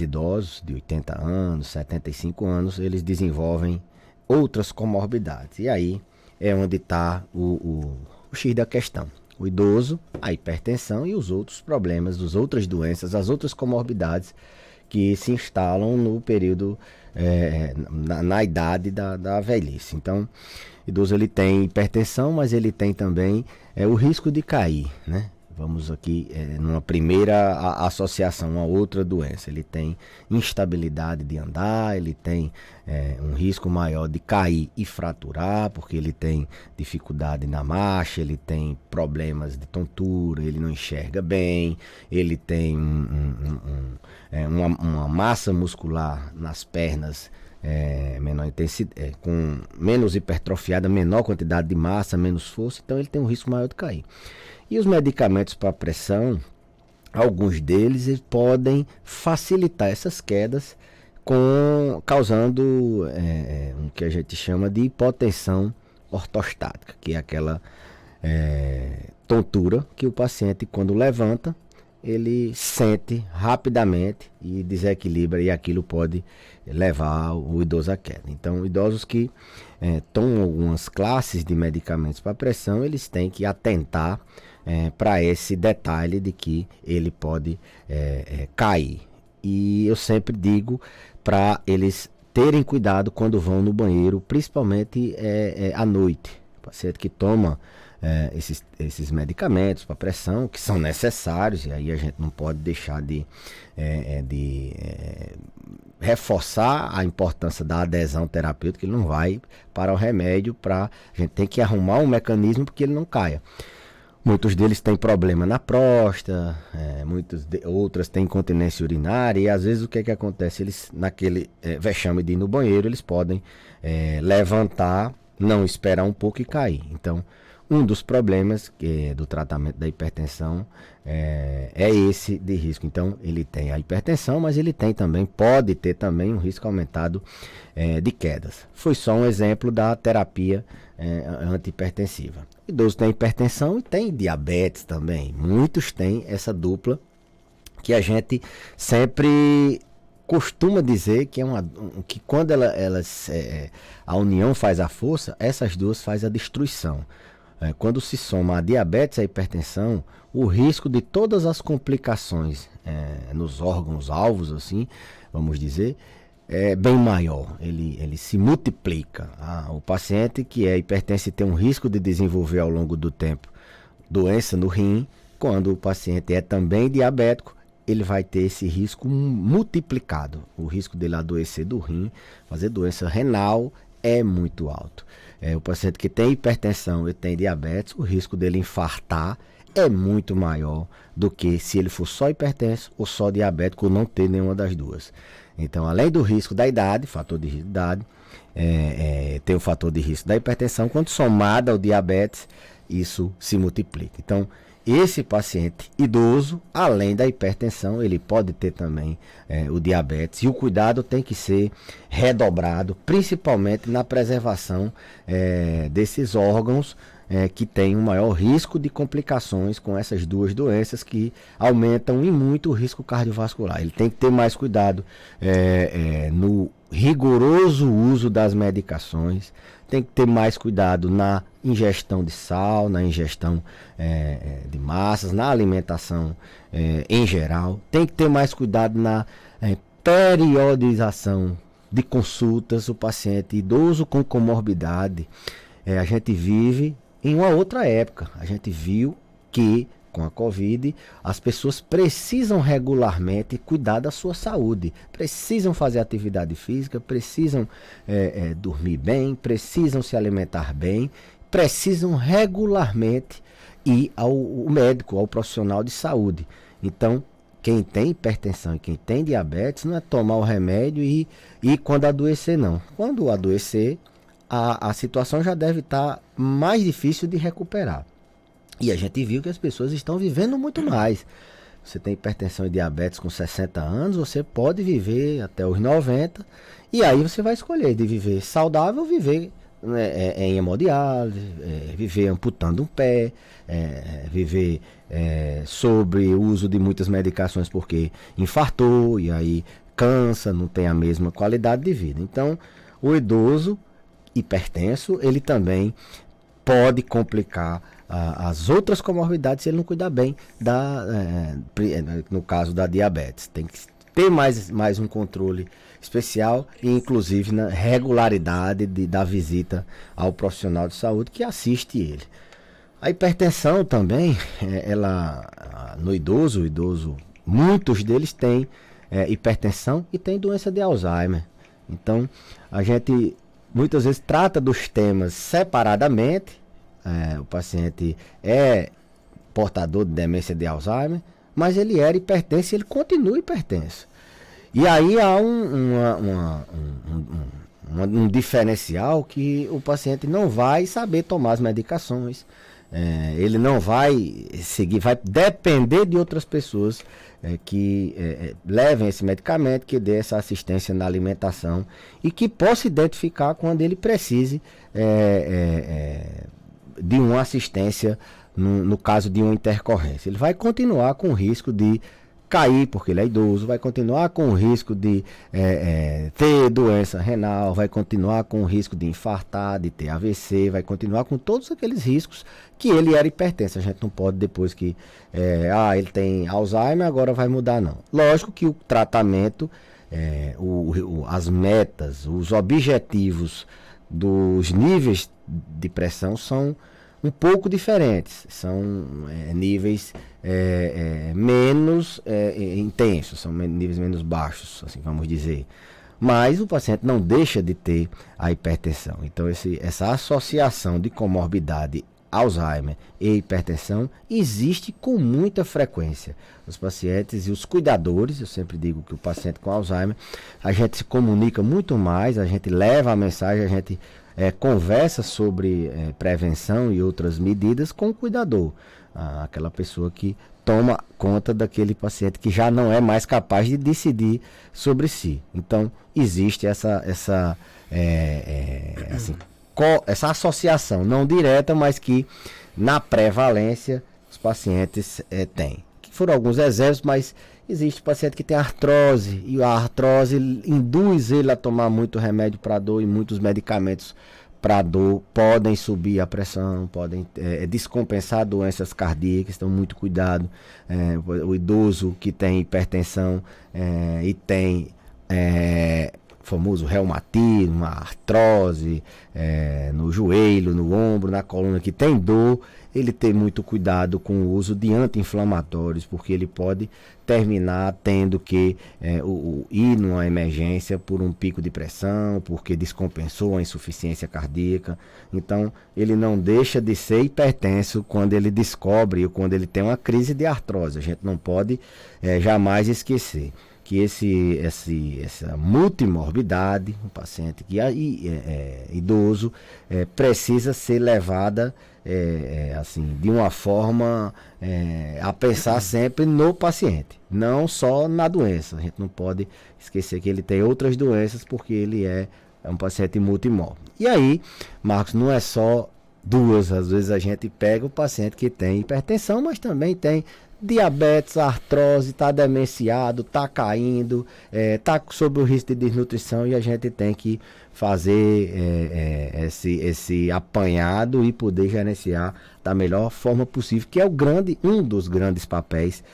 idosos de 80 anos, 75 anos, eles desenvolvem outras comorbidades. E aí é onde está o X da questão. O idoso, a hipertensão e os outros problemas, as outras doenças, as outras comorbidades que se instalam no período, na idade da velhice. Então, o idoso ele tem hipertensão, mas ele tem também o risco de cair, né? Vamos aqui numa primeira associação a outra doença. Ele tem instabilidade de andar, ele tem um risco maior de cair e fraturar, porque ele tem dificuldade na marcha, ele tem problemas de tontura, ele não enxerga bem, ele tem uma massa muscular nas pernas menor intensidade, com menos hipertrofiada, menor quantidade de massa, menos força, então ele tem um risco maior de cair. E os medicamentos para pressão, alguns deles podem facilitar essas quedas, causando o que a gente chama de hipotensão ortostática, que é aquela tontura que o paciente, quando levanta, ele sente rapidamente e desequilibra, e aquilo pode levar o idoso à queda. Então, idosos que tomam algumas classes de medicamentos para pressão, eles têm que atentar para esse detalhe de que ele pode cair. E eu sempre digo para eles terem cuidado quando vão no banheiro, principalmente à noite. O paciente que toma esses medicamentos para pressão, que são necessários, e aí a gente não pode deixar de reforçar a importância da adesão terapêutica. Ele não vai para o remédio, a gente tem que arrumar um mecanismo para que ele não caia. Muitos deles têm problema na próstata, outras têm incontinência urinária, e às vezes o que acontece? Eles, naquele vexame de ir no banheiro, eles podem levantar, não esperar um pouco e cair. Então, um dos problemas do tratamento da hipertensão é esse de risco. Então, ele tem a hipertensão, mas ele pode ter também um risco aumentado de quedas. Foi só um exemplo da terapia antihipertensiva. O idoso tem hipertensão e tem diabetes também. Muitos têm essa dupla, que a gente sempre costuma dizer que que quando a união faz a força, essas duas faz a destruição. Quando se soma a diabetes e a hipertensão, o risco de todas as complicações nos órgãos alvos, assim, vamos dizer, é bem maior. Ele se multiplica. O paciente que é hipertenso tem um risco de desenvolver ao longo do tempo doença no rim. Quando o paciente é também diabético, ele vai ter esse risco multiplicado. O risco dele adoecer do rim, fazer doença renal, é muito alto. O paciente que tem hipertensão e tem diabetes, o risco dele infartar é muito maior do que se ele for só hipertenso ou só diabético ou não ter nenhuma das duas. Então, além do risco da idade, fator de risco da idade, tem o fator de risco da hipertensão, quando somado ao diabetes, isso se multiplica. Então, esse paciente idoso, além da hipertensão, ele pode ter também o diabetes, e o cuidado tem que ser redobrado, principalmente na preservação desses órgãos que têm um maior risco de complicações com essas duas doenças, que aumentam e muito o risco cardiovascular. Ele tem que ter mais cuidado no rigoroso uso das medicações, tem que ter mais cuidado na ingestão de sal, na ingestão de massas, na alimentação em geral. Tem que ter mais cuidado na periodização de consultas. O paciente idoso com comorbidade, a gente vive em uma outra época. A gente viu que com a Covid, as pessoas precisam regularmente cuidar da sua saúde, precisam fazer atividade física, precisam dormir bem, precisam se alimentar bem, precisam regularmente ir ao médico, ao profissional de saúde. Então, quem tem hipertensão e quem tem diabetes, não é tomar o remédio e quando adoecer, não. Quando adoecer, a situação já deve estar mais difícil de recuperar. E a gente viu que as pessoas estão vivendo muito mais. Você tem hipertensão e diabetes com 60 anos, você pode viver até os 90, e aí você vai escolher de viver saudável ou viver em hemodiálise, viver amputando um pé, viver sobre o uso de muitas medicações porque infartou, e aí cansa, não tem a mesma qualidade de vida. Então, o idoso hipertenso, ele também pode complicar as outras comorbidades se ele não cuidar bem no caso da diabetes. Tem que ter mais um controle especial e inclusive na regularidade da visita ao profissional de saúde que assiste ele. A hipertensão também, no idoso, muitos deles têm hipertensão e têm doença de Alzheimer. Então, a gente muitas vezes trata dos temas separadamente. O paciente é portador de demência de Alzheimer, mas ele era hipertenso e ele continua hipertenso. E aí há um diferencial que o paciente não vai saber tomar as medicações, ele não vai seguir, vai depender de outras pessoas que levem esse medicamento, que dê essa assistência na alimentação e que possa identificar quando ele precise de uma assistência no caso de uma intercorrência. Ele vai continuar com o risco de cair porque ele é idoso, vai continuar com o risco de ter doença renal, vai continuar com o risco de infartar, de ter AVC, vai continuar com todos aqueles riscos que ele era hipertenso. A gente não pode depois que ele tem Alzheimer, agora vai mudar, não. Lógico que o tratamento, as metas, os objetivos dos níveis de pressão são um pouco diferentes, são níveis menos intensos, são níveis menos baixos, assim vamos dizer. Mas o paciente não deixa de ter a hipertensão. Então essa associação de comorbidade Alzheimer e hipertensão existe com muita frequência. Os pacientes e os cuidadores, eu sempre digo que o paciente com Alzheimer, a gente se comunica muito mais, a gente leva a mensagem, a gente conversa sobre prevenção e outras medidas com o cuidador, aquela pessoa que toma conta daquele paciente que já não é mais capaz de decidir sobre si. Então existe essa associação não direta, mas que na prevalência os pacientes têm. Que foram alguns exemplos, mas existe paciente que tem artrose e a artrose induz ele a tomar muito remédio para dor e muitos medicamentos para dor podem subir a pressão, podem descompensar doenças cardíacas, então muito cuidado. O idoso que tem hipertensão e tem famoso reumatismo, artrose no joelho, no ombro, na coluna, que tem dor, ele tem muito cuidado com o uso de anti-inflamatórios, porque ele pode terminar tendo que ir numa emergência por um pico de pressão, porque descompensou a insuficiência cardíaca. Então, ele não deixa de ser hipertenso quando ele descobre ou quando ele tem uma crise de artrose. A gente não pode jamais esquecer que essa multimorbidade, um paciente que é idoso, precisa ser levada assim, de uma forma a pensar sempre no paciente, não só na doença. A gente não pode esquecer que ele tem outras doenças porque ele é um paciente multimórbido. E aí, Marcos, não é só duas, às vezes a gente pega o paciente que tem hipertensão, mas também tem diabetes, artrose, está demenciado, está caindo, está sob o risco de desnutrição, e a gente tem que fazer esse apanhado e poder gerenciar da melhor forma possível, que é um dos grandes papéis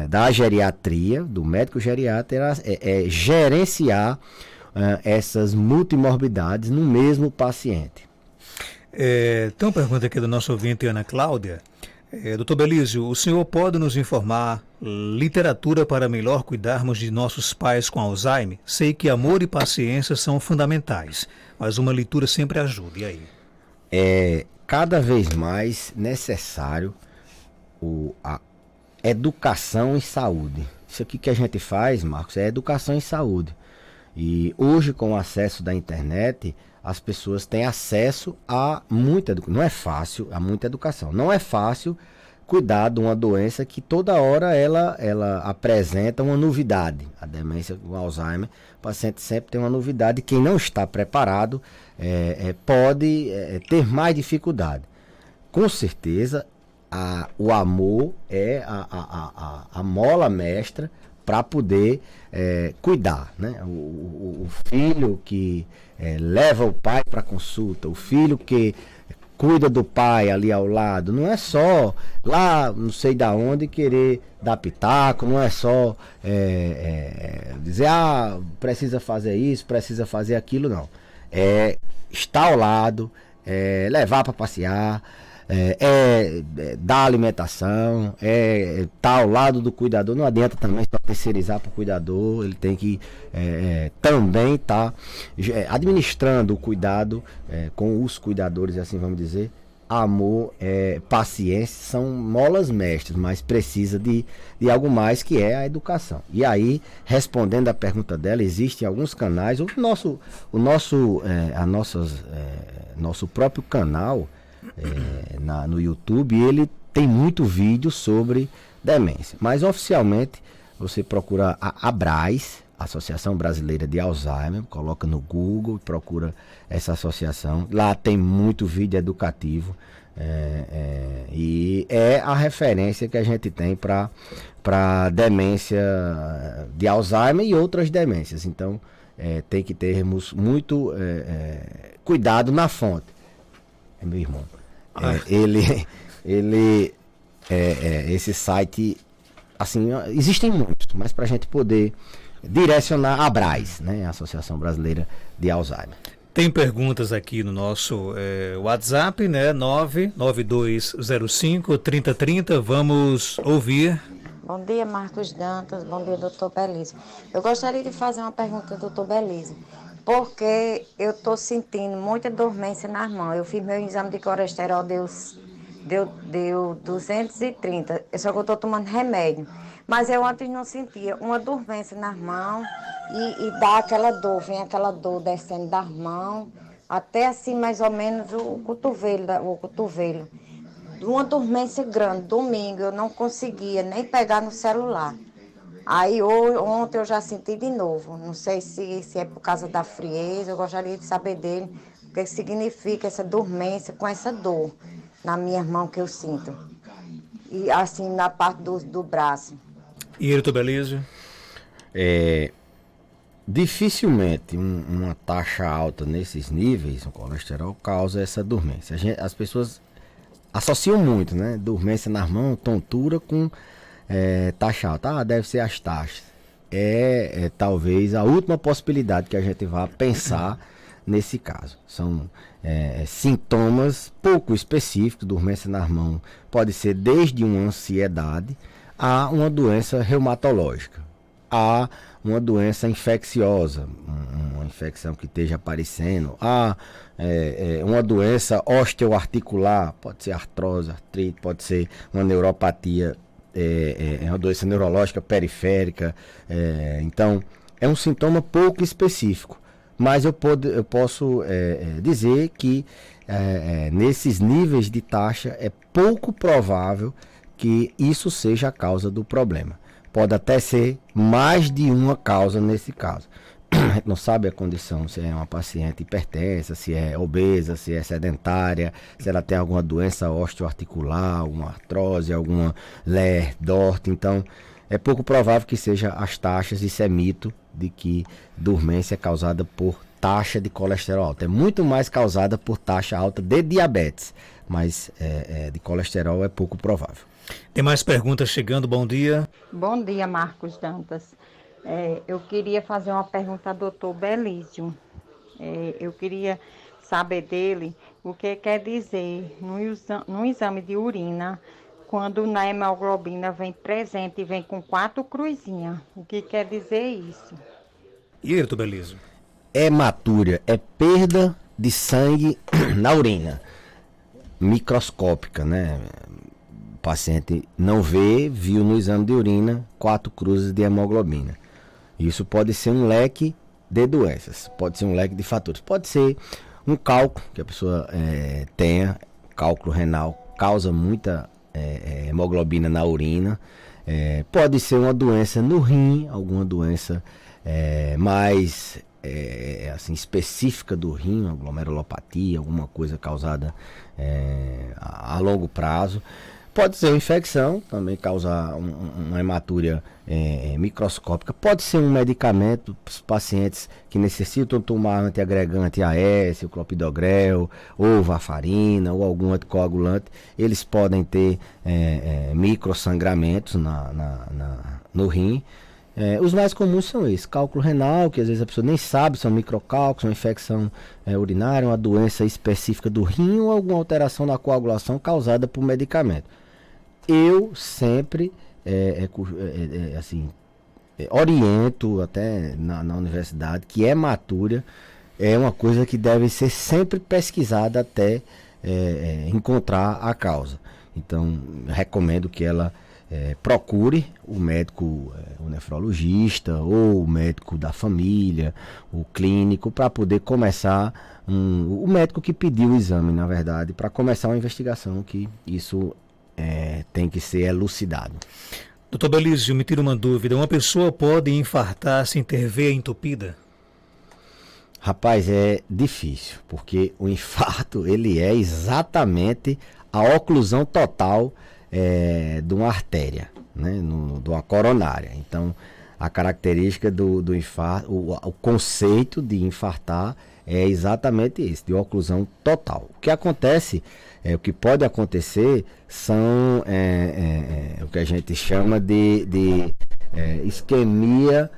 da geriatria, do médico geriatra, gerenciar essas multimorbidades no mesmo paciente. Tem uma pergunta aqui do nosso ouvinte, Ana Cláudia. Dr. Belísio, o senhor pode nos informar literatura para melhor cuidarmos de nossos pais com Alzheimer? Sei que amor e paciência são fundamentais, mas uma leitura sempre ajuda. E aí? É cada vez mais necessário a educação em saúde. Isso aqui que a gente faz, Marcos, é educação em saúde. E hoje, com o acesso da internet, as pessoas têm acesso a muita educação. Não é fácil, a muita educação. Não é fácil cuidar de uma doença que toda hora ela apresenta uma novidade. A demência com Alzheimer, o paciente sempre tem uma novidade. Quem não está preparado pode ter mais dificuldade. Com certeza, o amor é a mola mestra para poder cuidar, né? O filho que leva o pai para consulta, o filho que cuida do pai ali ao lado, não é só lá, não sei da onde, querer dar pitaco, não é só dizer, precisa fazer isso, precisa fazer aquilo, não. É estar ao lado, levar para passear, dar alimentação, estar ao lado do cuidador. Não adianta também só terceirizar para o cuidador, ele tem que também estar administrando o cuidado com os cuidadores, assim vamos dizer. Amor, paciência são molas mestres, mas precisa de algo mais, que é a educação. E aí, respondendo a pergunta dela, existem alguns canais, nosso próprio canal no YouTube, ele tem muito vídeo sobre demência, mas oficialmente você procura a ABRAS, Associação Brasileira de Alzheimer, coloca no Google, procura essa associação, lá tem muito vídeo educativo, e é a referência que a gente tem para demência de Alzheimer e outras demências. Então tem que termos muito cuidado na fonte. Meu irmão, esse site, assim, existem muitos, mas para a gente poder direcionar a ABRAS, né, a Associação Brasileira de Alzheimer. Tem perguntas aqui no nosso WhatsApp, né? 99205-3030. Vamos ouvir. Bom dia, Marcos Dantas. Bom dia, doutor Belísio. Eu gostaria de fazer uma pergunta ao doutor Belísio, porque eu estou sentindo muita dormência nas mãos. Eu fiz meu exame de colesterol, deu 230, só que eu estou tomando remédio. Mas eu antes não sentia uma dormência nas mãos e dá aquela dor, vem aquela dor descendo das mãos, até assim mais ou menos o cotovelo. Uma dormência grande, domingo eu não conseguia nem pegar no celular. Aí ontem eu já senti de novo, não sei se é por causa da frieza, eu gostaria de saber dele o que significa essa dormência com essa dor na minha mão que eu sinto. E assim na parte do braço. E ele, doutor Belísio? Dificilmente uma taxa alta nesses níveis, o colesterol, causa essa dormência. As pessoas associam muito, né? Dormência nas mãos, tontura com taxa alta. Deve ser as taxas. Talvez a última possibilidade que a gente vá pensar nesse caso. São sintomas pouco específicos. Dormência nas mãos pode ser desde uma ansiedade a uma doença reumatológica, a uma doença infecciosa, uma infecção que esteja aparecendo, a uma doença osteoarticular, pode ser artrose, artrite, pode ser uma neuropatia, uma doença neurológica periférica. Então, é um sintoma pouco específico, mas eu posso dizer que nesses níveis de taxa é pouco provável que isso seja a causa do problema. Pode até ser mais de uma causa nesse caso. A gente não sabe a condição, se é uma paciente hipertensa, se é obesa, se é sedentária, se ela tem alguma doença osteoarticular, alguma artrose, alguma Ler-Dort. Então, é pouco provável que seja as taxas. Isso é mito de que dormência é causada por taxa de colesterol alto. É muito mais causada por taxa alta de diabetes, mas de colesterol é pouco provável. Tem mais perguntas chegando, bom dia. Bom dia, Marcos Dantas. Eu queria fazer uma pergunta ao doutor Belísio. Eu queria saber dele o que quer dizer no exame de urina, quando na hemoglobina vem presente e vem com 4 cruzinhas. O que quer dizer isso? E ele, doutor Belísio? Hematúria é perda de sangue na urina, microscópica, né? O paciente não viu no exame de urina 4 cruzes de hemoglobina. Isso pode ser um leque de doenças, pode ser um leque de fatores, pode ser um cálculo que a pessoa tenha, cálculo renal causa muita hemoglobina na urina, pode ser uma doença no rim, alguma doença mais assim, específica do rim, uma glomerulopatia, alguma coisa causada a longo prazo. Pode ser uma infecção, também causar uma hematúria microscópica. Pode ser um medicamento para os pacientes que necessitam tomar antiagregante AS, o clopidogrel, ou varfarina, ou algum anticoagulante. Eles podem ter microsangramentos no rim. Os mais comuns são esses: cálculo renal, que às vezes a pessoa nem sabe, são microcálculos, uma infecção urinária, uma doença específica do rim ou alguma alteração na coagulação causada por medicamento. Eu sempre oriento até na universidade que hematúria é uma coisa que deve ser sempre pesquisada até encontrar a causa. Então, recomendo que ela procure o médico, o nefrologista ou o médico da família, o clínico, para poder começar, o médico que pediu o exame, na verdade, para começar uma investigação, que isso tem que ser elucidado. Doutor Belísio, me tira uma dúvida. Uma pessoa pode infartar sem ter veia entupida? Rapaz, é difícil, porque o infarto ele é exatamente a oclusão total de uma artéria, né, de uma coronária. Então, a característica do infarto, o conceito de infartar é exatamente esse, de oclusão total. O que acontece, o que pode acontecer são o que a gente chama de isquemia.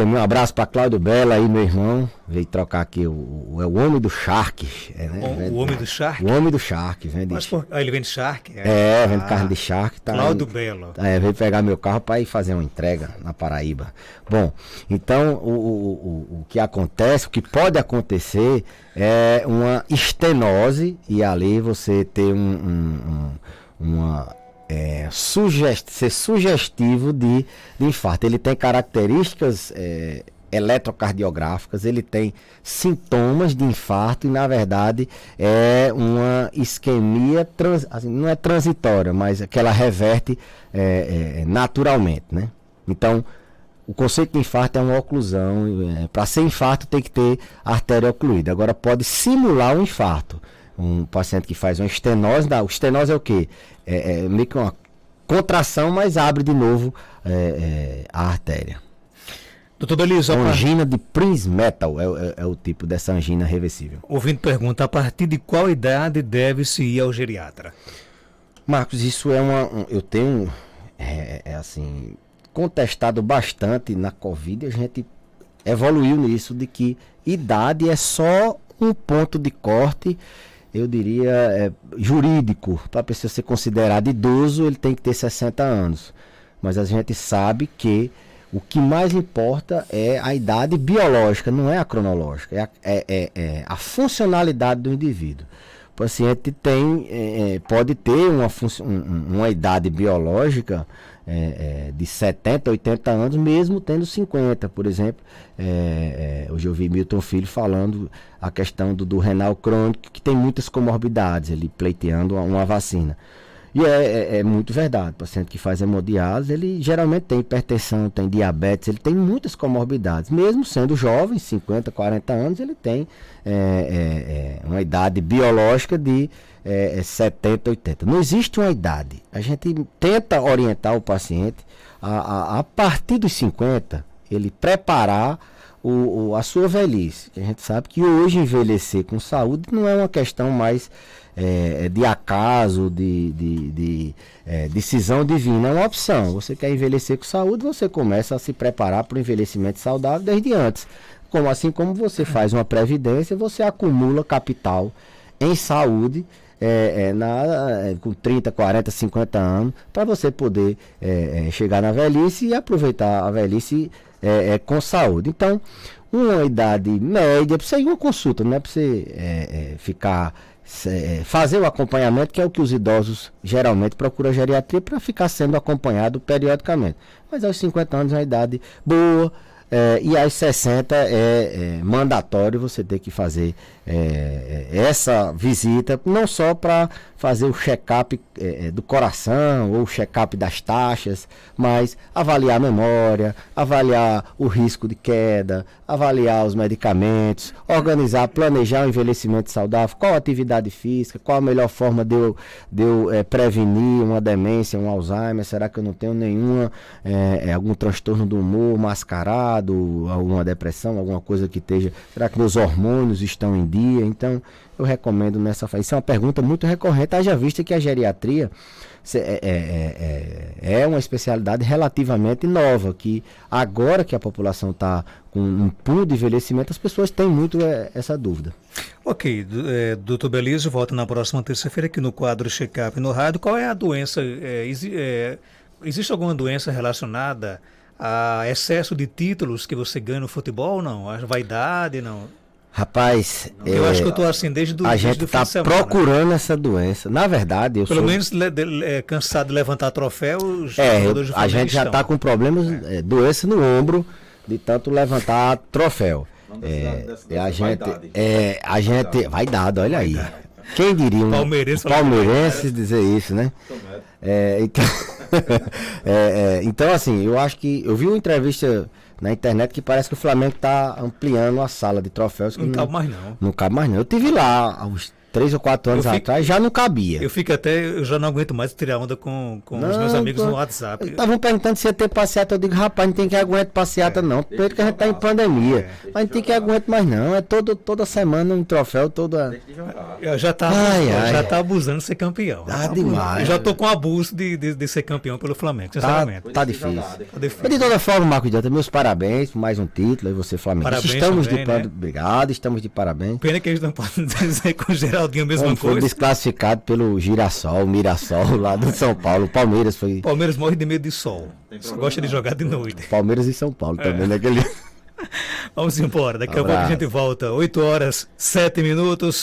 Um abraço para Cláudio Bela aí, meu irmão. Veio trocar aqui o homem do Shark. Né? O homem do Shark? O homem do Shark. Vende ele vende Shark? Vende carne de Shark. Tá Cláudio Bela. Veio pegar meu carro para ir fazer uma entrega na Paraíba. Bom, então o que acontece, o que pode acontecer é uma estenose, e ali você ter ser sugestivo de infarto. Ele tem características eletrocardiográficas, ele tem sintomas de infarto, e na verdade é uma isquemia, não é transitória, mas que ela reverte naturalmente, né? Então, o conceito de infarto é uma oclusão. Para ser infarto tem que ter artéria ocluída. Agora, pode simular um infarto. Um paciente que faz uma estenose, o estenose é o quê? Meio que uma contração, mas abre de novo a artéria. Doutor Belísio, angina de Prinzmetal é o tipo dessa angina reversível. Ouvindo pergunta, a partir de qual idade deve-se ir ao geriatra? Marcos, isso eu tenho assim, contestado bastante na Covid. A gente evoluiu nisso, de que idade é só um ponto de corte, eu diria, jurídico. Para a pessoa ser considerado idoso, ele tem que ter 60 anos. Mas a gente sabe que o que mais importa é a idade biológica, não é a cronológica, é a funcionalidade do indivíduo. O paciente pode ter uma idade biológica de 70, 80 anos, mesmo tendo 50, por exemplo. Hoje eu vi Milton Filho falando a questão do renal crônico, que tem muitas comorbidades, ele pleiteando uma vacina. E é muito verdade. O paciente que faz hemodiálise, ele geralmente tem hipertensão, tem diabetes, ele tem muitas comorbidades. Mesmo sendo jovem, 50, 40 anos, ele tem uma idade biológica de 70, 80. Não existe uma idade. A gente tenta orientar o paciente a partir dos 50, ele preparar a sua velhice. A gente sabe que hoje envelhecer com saúde não é uma questão mais de acaso, de decisão divina, é uma opção. Você quer envelhecer com saúde, você começa a se preparar para o envelhecimento saudável desde antes. Assim como você faz uma previdência, você acumula capital em saúde com 30, 40, 50 anos, para você poder chegar na velhice e aproveitar a velhice com saúde. Então, uma idade média, precisa ir uma consulta, não é para você fazer o acompanhamento, que é o que os idosos geralmente procuram a geriatria, para ficar sendo acompanhado periodicamente. Mas aos 50 anos é uma idade boa, E às 60 é mandatório você ter que fazer essa visita, não só para fazer o check-up do coração ou o check-up das taxas, mas avaliar a memória, avaliar o risco de queda, avaliar os medicamentos, organizar, planejar o envelhecimento saudável, qual a atividade física, qual a melhor forma de eu prevenir uma demência, um Alzheimer, será que eu não tenho algum transtorno do humor mascarado, alguma depressão, alguma coisa que esteja, será que meus hormônios estão em dia? Então, eu recomendo nessa fase. Isso é uma pergunta muito recorrente, haja vista que a geriatria é uma especialidade relativamente nova, que agora que a população está com um pulo de envelhecimento, as pessoas têm muito essa dúvida. Ok, doutor Belísio, volta na próxima terça-feira aqui no quadro Check-up no Rádio. Qual é a doença? Existe alguma doença relacionada a excesso de títulos que você ganha no futebol ou não? A vaidade, não? Rapaz, eu acho que eu estou assim desde a gente está procurando essa doença. Na verdade, eu pelo menos cansado de levantar troféus. A gente já está com problemas, doença no ombro de tanto levantar troféu. A gente vai dado, olha aí. Quem diria palmeirense dizer isso, né? Então assim, eu acho que eu vi uma entrevista na internet que parece que o Flamengo está ampliando a sala de troféus. Não cabe mais não. Não cabe mais não. Eu tive lá há uns 3 ou 4 anos atrás, já não cabia. Eu já não aguento mais tirar onda com os meus amigos no WhatsApp. Estavam perguntando se ia ter passeata, eu digo, rapaz, não tem que aguentar passeata não, porque a gente está em pandemia. Mas não tem que aguentar mais não, toda semana um troféu, toda... Já tá abusando de ser campeão. Demais. Eu já tô com abuso de ser campeão pelo Flamengo, sinceramente. Tá difícil. Mas de toda forma, Marcos Diante, meus parabéns por mais um título, aí você Flamengo. Obrigado, estamos de parabéns. Pena que eles não podem dizer com geral a mesma foi coisa. Desclassificado pelo Mirassol, lá do São Paulo. Palmeiras morre de medo de sol. Só gosta de jogar de noite. Palmeiras e São Paulo também, naquele. Vamos embora. Daqui a pouco a gente volta. 8h07.